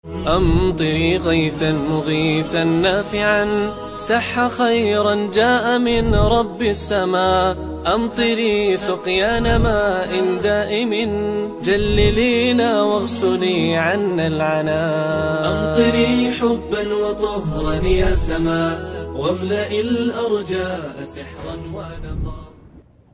أمطري غيثا مغيثا نافعا سح خيرا جاء من رب السماء. أمطري سقيان ماء دائم جللينا واغسلي عنا العناء. أمطري حبا وطهرا يا سماء واملئ الأرجاء سحرا ونقا.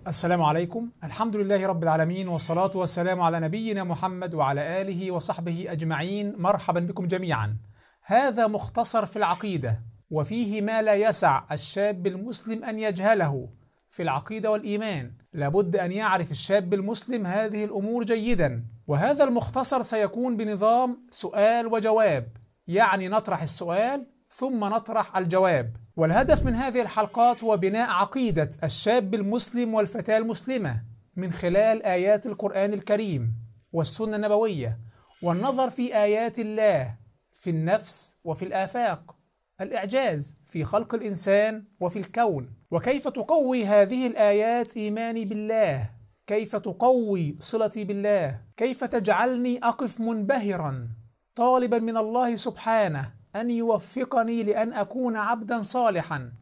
السلام عليكم، الحمد لله رب العالمين، والصلاة والسلام على نبينا محمد وعلى آله وصحبه أجمعين. مرحبا بكم جميعا. هذا مختصر في العقيدة، وفيه ما لا يسع الشاب المسلم أن يجهله في العقيدة والإيمان. لابد أن يعرف الشاب المسلم هذه الأمور جيدا. وهذا المختصر سيكون بنظام سؤال وجواب، يعني نطرح السؤال ثم نطرح الجواب. والهدف من هذه الحلقات هو بناء عقيدة الشاب المسلم والفتاة المسلمة من خلال آيات القرآن الكريم والسنة النبوية، والنظر في آيات الله في النفس وفي الآفاق، الإعجاز في خلق الإنسان وفي الكون، وكيف تقوي هذه الآيات إيماني بالله، كيف تقوي صلتي بالله، كيف تجعلني أقف منبهرا طالبا من الله سبحانه أن يوفقني لأن أكون عبدا صالحا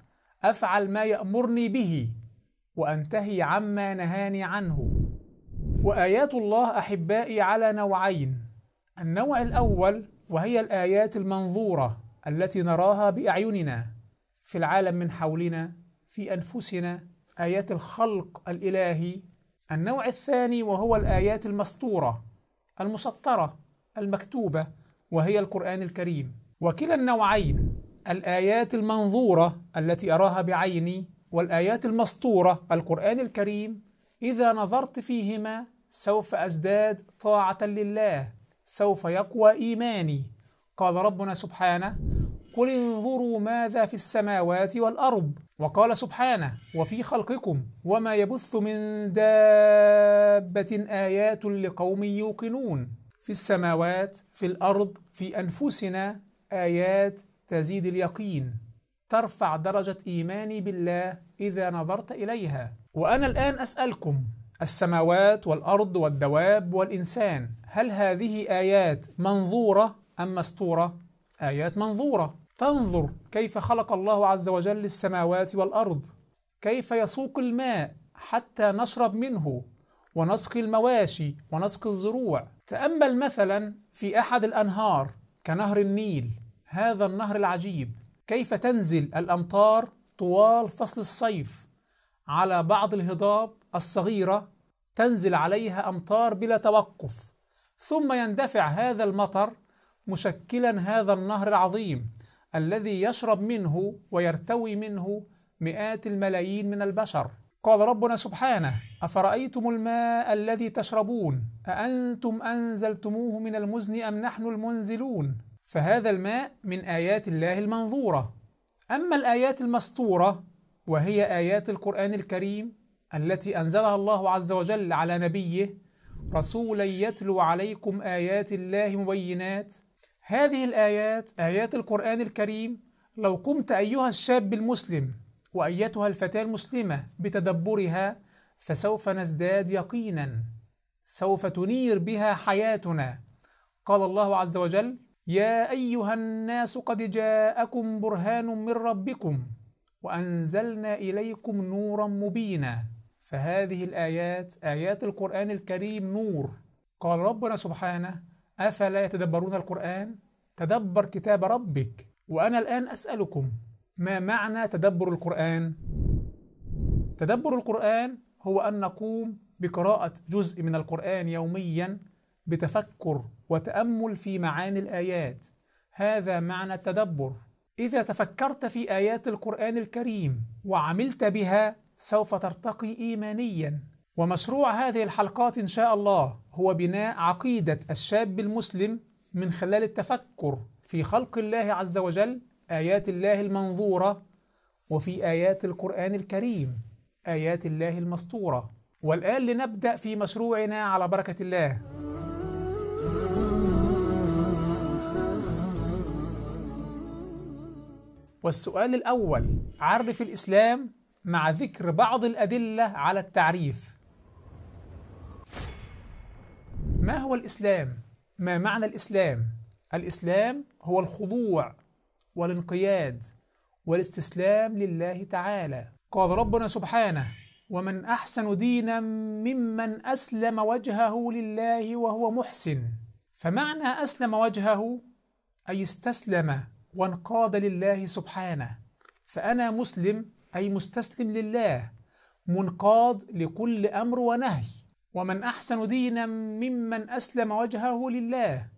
أفعل ما يأمرني به وأنتهي عما نهاني عنه. وآيات الله أحبائي على نوعين. النوع الأول وهي الآيات المنظورة التي نراها بأعيننا في العالم من حولنا، في أنفسنا، آيات الخلق الإلهي. النوع الثاني وهو الآيات المسطورة المسطرة المكتوبة، وهي القرآن الكريم. وكلا النوعين، الآيات المنظورة التي أراها بعيني والآيات المسطورة القرآن الكريم، إذا نظرت فيهما سوف أزداد طاعة لله، سوف يقوى إيماني. قال ربنا سبحانه: قل انظروا ماذا في السماوات والأرض. وقال سبحانه: وفي خلقكم وما يبث من دابة آيات لقوم يوقنون. في السماوات، في الأرض، في أنفسنا آيات تزيد اليقين، ترفع درجة إيماني بالله إذا نظرت إليها. وأنا الآن أسألكم: السماوات والأرض والدواب والإنسان، هل هذه آيات منظورة أم مسطورة؟ آيات منظورة. تنظر كيف خلق الله عز وجل السماوات والأرض، كيف يسوق الماء حتى نشرب منه ونسقي المواشي ونسقي الزروع. تأمل مثلا في أحد الأنهار كنهر النيل، هذا النهر العجيب، كيف تنزل الأمطار طوال فصل الصيف على بعض الهضاب الصغيرة، تنزل عليها أمطار بلا توقف، ثم يندفع هذا المطر مشكلا هذا النهر العظيم الذي يشرب منه ويرتوي منه مئات الملايين من البشر. قال ربنا سبحانه: أفرأيتم الماء الذي تشربون أأنتم أنزلتموه من المزن أم نحن المنزلون. فهذا الماء من آيات الله المنظورة. أما الآيات المسطورة وهي آيات القرآن الكريم التي أنزلها الله عز وجل على نبيه رسولا يتلو عليكم آيات الله مبينات. هذه الآيات، آيات القرآن الكريم، لو قمت أيها الشاب المسلم وأيتها الفتاة المسلمة بتدبرها فسوف نزداد يقينا، سوف تنير بها حياتنا. قال الله عز وجل: يا أيها الناس قد جاءكم برهان من ربكم وأنزلنا إليكم نورا مبينا. فهذه الآيات، آيات القرآن الكريم، نور. قال ربنا سبحانه: أفلا يتدبرون القرآن؟ تدبر كتاب ربك. وأنا الآن أسألكم: ما معنى تدبر القرآن؟ تدبر القرآن هو أن نقوم بقراءة جزء من القرآن يوميا بتفكر وتأمل في معاني الآيات. هذا معنى التدبر. إذا تفكرت في آيات القرآن الكريم وعملت بها سوف ترتقي إيمانيا. ومشروع هذه الحلقات إن شاء الله هو بناء عقيدة الشاب المسلم من خلال التفكر في خلق الله عز وجل، آيات الله المنظورة، وفي آيات القرآن الكريم، آيات الله المسطورة. والآن لنبدأ في مشروعنا على بركة الله. والسؤال الأول: عرف الإسلام مع ذكر بعض الأدلة على التعريف. ما هو الإسلام؟ ما معنى الإسلام؟ الإسلام هو الخضوع والانقياد والاستسلام لله تعالى. قال ربنا سبحانه: ومن أحسن دينا ممن أسلم وجهه لله وهو محسن. فمعنى أسلم وجهه أي استسلم وانقاد لله سبحانه. فأنا مسلم أي مستسلم لله، منقاد لكل أمر ونهي. ومن أحسن دينا ممن أسلم وجهه لله.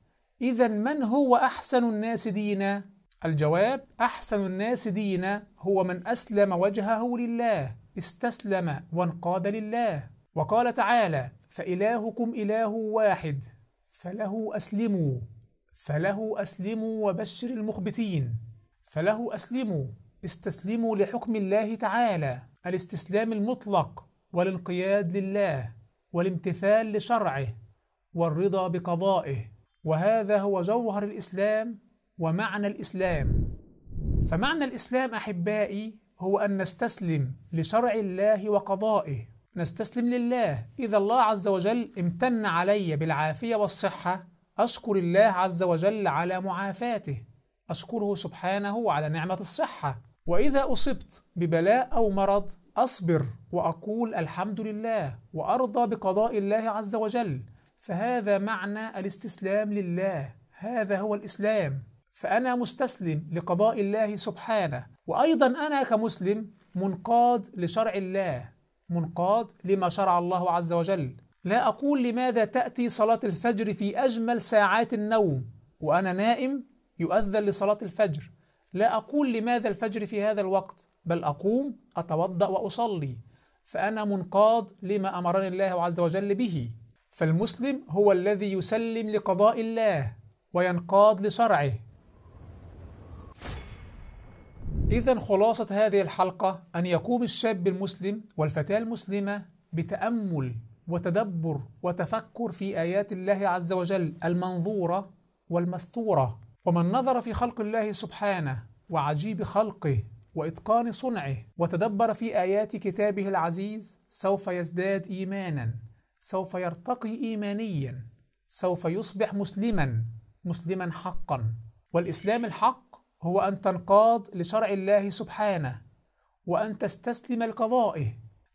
إذن من هو أحسن الناس دينا؟ الجواب: أحسن الناس دينا هو من أسلم وجهه لله، استسلم وانقاد لله. وقال تعالى: فإلهكم إله واحد فله أسلموا. فله أسلموا وبشر المخبتين. فله أسلموا، استسلموا لحكم الله تعالى، الاستسلام المطلق والانقياد لله والامتثال لشرعه والرضا بقضائه. وهذا هو جوهر الإسلام ومعنى الإسلام. فمعنى الإسلام أحبائي هو أن نستسلم لشرع الله وقضائه، نستسلم لله. إذا الله عز وجل امتن علي بالعافية والصحة، أشكر الله عز وجل على معافاته، أشكره سبحانه على نعمة الصحة. وإذا أصبت ببلاء أو مرض، أصبر وأقول الحمد لله وأرضى بقضاء الله عز وجل. فهذا معنى الاستسلام لله، هذا هو الإسلام. فأنا مستسلم لقضاء الله سبحانه، وأيضا أنا كمسلم منقاد لشرع الله، منقاد لما شرع الله عز وجل. لا أقول لماذا تأتي صلاة الفجر في أجمل ساعات النوم وأنا نائم يؤذن لصلاة الفجر. لا أقول لماذا الفجر في هذا الوقت، بل أقوم أتوضأ وأصلي. فأنا منقاد لما أمرني الله عز وجل به. فالمسلم هو الذي يسلم لقضاء الله وينقاد لشرعه. إذن خلاصة هذه الحلقة أن يقوم الشاب المسلم والفتاة المسلمة بتأمل وتدبر وتفكر في آيات الله عز وجل المنظورة والمستورة. ومن نظر في خلق الله سبحانه وعجيب خلقه وإتقان صنعه وتدبر في آيات كتابه العزيز سوف يزداد إيمانا، سوف يرتقي إيمانيا، سوف يصبح مسلما حقا. والإسلام الحق هو أن تنقاد لشرع الله سبحانه وأن تستسلم لقضائه.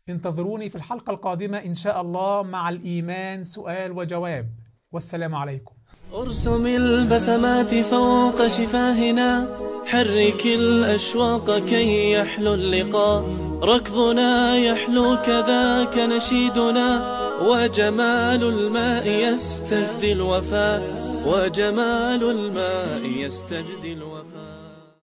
انتظروني في الحلقة القادمة إن شاء الله مع الإيمان سؤال وجواب. والسلام عليكم. ارسم البسمات فوق شفاهنا، حرك الأشواق كي يحلو اللقاء. ركضنا يحلو كذاك نشيدنا، وجمال الماء يستجدي الوفاء. وجمال الماء يستجدي الوفاء.